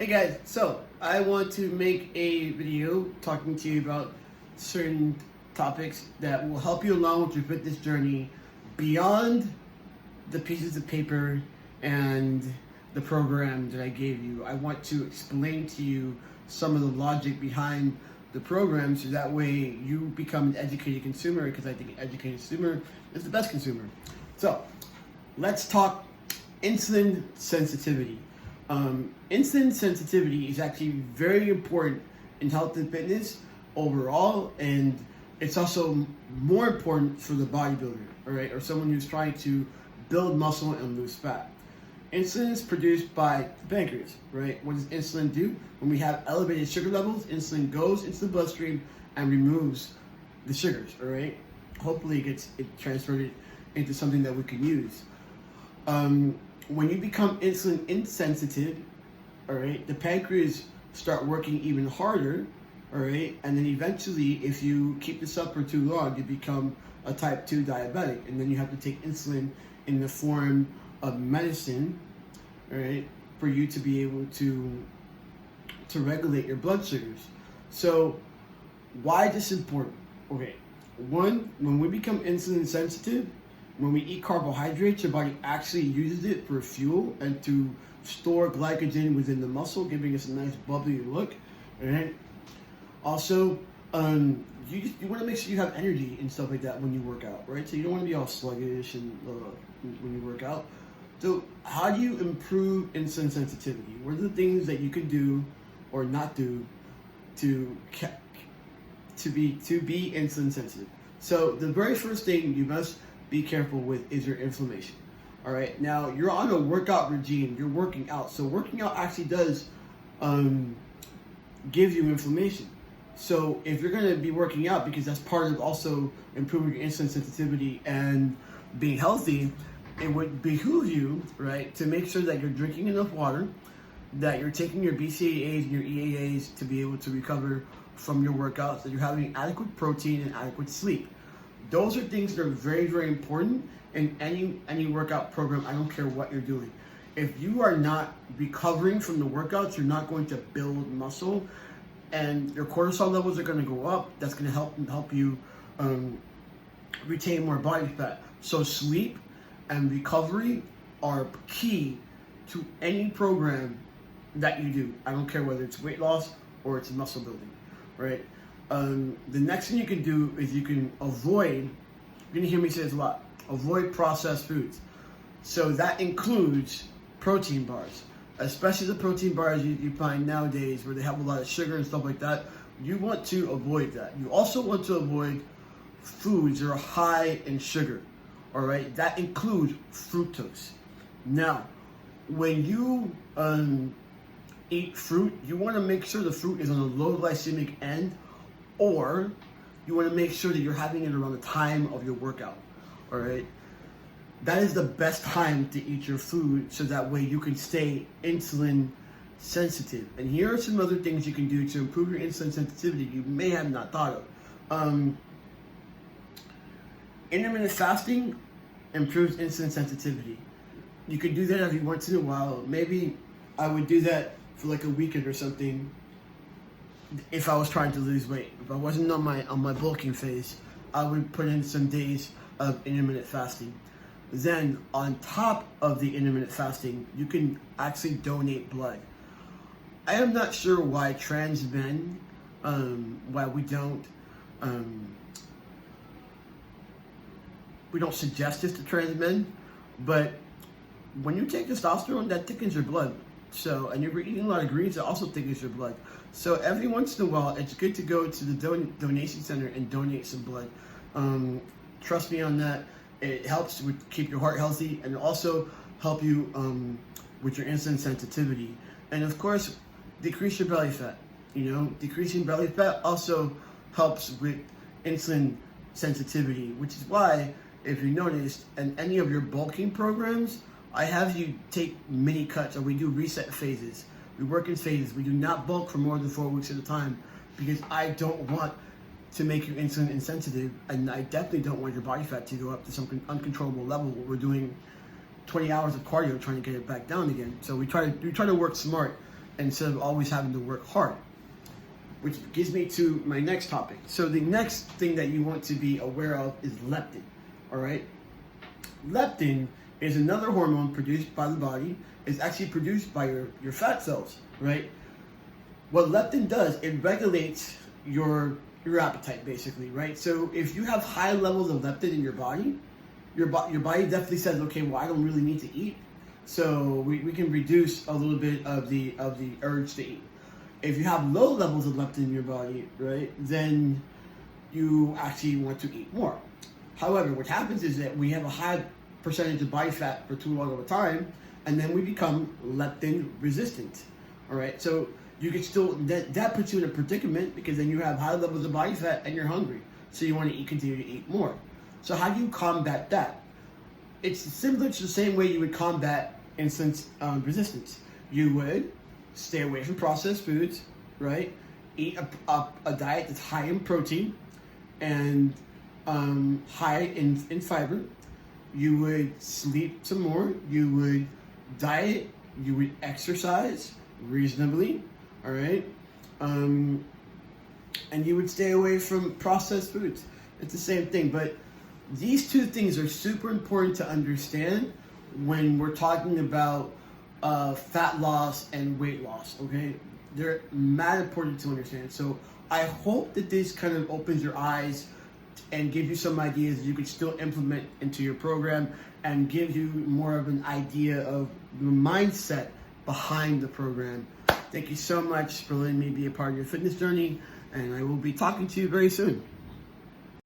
Hey guys, so I want to make a video talking to you about certain topics that will help you along with your fitness journey beyond the pieces of paper and the program that I gave you. I want to explain to you some of the logic behind the program so that way you become an educated consumer, because I think an educated consumer is the best consumer. So let's talk insulin sensitivity. Insulin sensitivity is actually very important in health and fitness overall, and it's also more important for the bodybuilder, all right, or someone who's trying to build muscle and lose fat. Insulin is produced by the pancreas, right? What does insulin do? When we have elevated sugar levels, insulin goes into the bloodstream and removes the sugars, all right? Hopefully it gets transferred into something that we can use. When you become insulin insensitive, all right, the pancreas start working even harder, all right, and then eventually, if you keep this up for too long, you become a type 2 diabetic, and then you have to take insulin in the form of medicine, all right, for you to be able to regulate your blood sugars. So why is this important? Okay, one, when we become insulin sensitive, when we eat carbohydrates, your body actually uses it for fuel and to store glycogen within the muscle, giving us a nice bubbly look. Right? Also, you want to make sure you have energy and stuff like that when you work out, right? So you don't want to be all sluggish and when you work out. So how do you improve insulin sensitivity? What are the things that you can do or not do to be insulin sensitive? So the very first thing you must be careful with is your inflammation. All right, now you're on a workout regime, you're working out. So working out actually does give you inflammation. So if you're gonna be working out, because that's part of also improving your insulin sensitivity and being healthy, it would behoove you, right, to make sure that you're drinking enough water, that you're taking your BCAAs and your EAAs to be able to recover from your workouts, that you're having adequate protein and adequate sleep. Those are things that are very, very important in any workout program. I don't care what you're doing. If you are not recovering from the workouts, you're not going to build muscle, and your cortisol levels are going to go up. That's going to help you retain more body fat. So sleep and recovery are key to any program that you do. I don't care whether it's weight loss or it's muscle building, right? The next thing you can do is you can avoid, you're gonna hear me say this a lot, avoid processed foods. So that includes protein bars, especially the protein bars you find nowadays where they have a lot of sugar and stuff like that. You want to avoid that. You also want to avoid foods that are high in sugar, all right? That includes fructose. Now, when you eat fruit, you wanna make sure the fruit is on a low glycemic end, or you want to make sure that you're having it around the time of your workout, all right? That is the best time to eat your food, so that way you can stay insulin sensitive. And here are some other things you can do to improve your insulin sensitivity you may have not thought of. Intermittent fasting improves insulin sensitivity. You can do that every once in a while. Maybe I would do that for like a weekend or something, if I was trying to lose weight. If I wasn't on my bulking phase, I would put in some days of intermittent fasting. Then on top of the intermittent fasting, you can actually donate blood. I am not sure why trans men, why we don't suggest this to trans men, but when you take testosterone, that thickens your blood. So, and you're eating a lot of greens, that also thickens your blood. So every once in a while, it's good to go to the donation center and donate some blood. Trust me on that. It helps with keep your heart healthy, and also help you with your insulin sensitivity. And of course, decrease your belly fat. You know, decreasing belly fat also helps with insulin sensitivity, which is why, if you noticed, in any of your bulking programs, I have you take mini cuts, or we do reset phases. We work in phases. We do not bulk for more than 4 weeks at a time, because I don't want to make you insulin insensitive, and I definitely don't want your body fat to go up to some uncontrollable level where we're doing 20 hours of cardio trying to get it back down again. So we try to work smart instead of always having to work hard. Which gets me to my next topic. So the next thing that you want to be aware of is leptin, all right? Leptin is another hormone produced by the body. It's actually produced by your fat cells, right? What leptin does, it regulates your appetite, basically, right? So if you have high levels of leptin in your body, your body definitely says, okay, well, I don't really need to eat, so we can reduce a little bit of the urge to eat. If you have low levels of leptin in your body, right, then you actually want to eat more. However, what happens is that we have a high percentage of body fat for too long of a time, and then we become leptin resistant. All right, so you can still that puts you in a predicament, because then you have high levels of body fat and you're hungry, so you want to continue to eat more. So how do you combat that? It's similar to the same way you would combat insulin resistance. You would stay away from processed foods, right? Eat a diet that's high in protein and high in fiber. You would sleep some more. You would diet. You would exercise reasonably, all right? And you would stay away from processed foods. It's the same thing, but these two things are super important to understand when we're talking about fat loss and weight loss, okay? They're mad important to understand. So I hope that this kind of opens your eyes and gives you some ideas you could still implement into your program, and gives you more of an idea of the mindset behind the program. Thank you so much for letting me be a part of your fitness journey, and I will be talking to you very soon.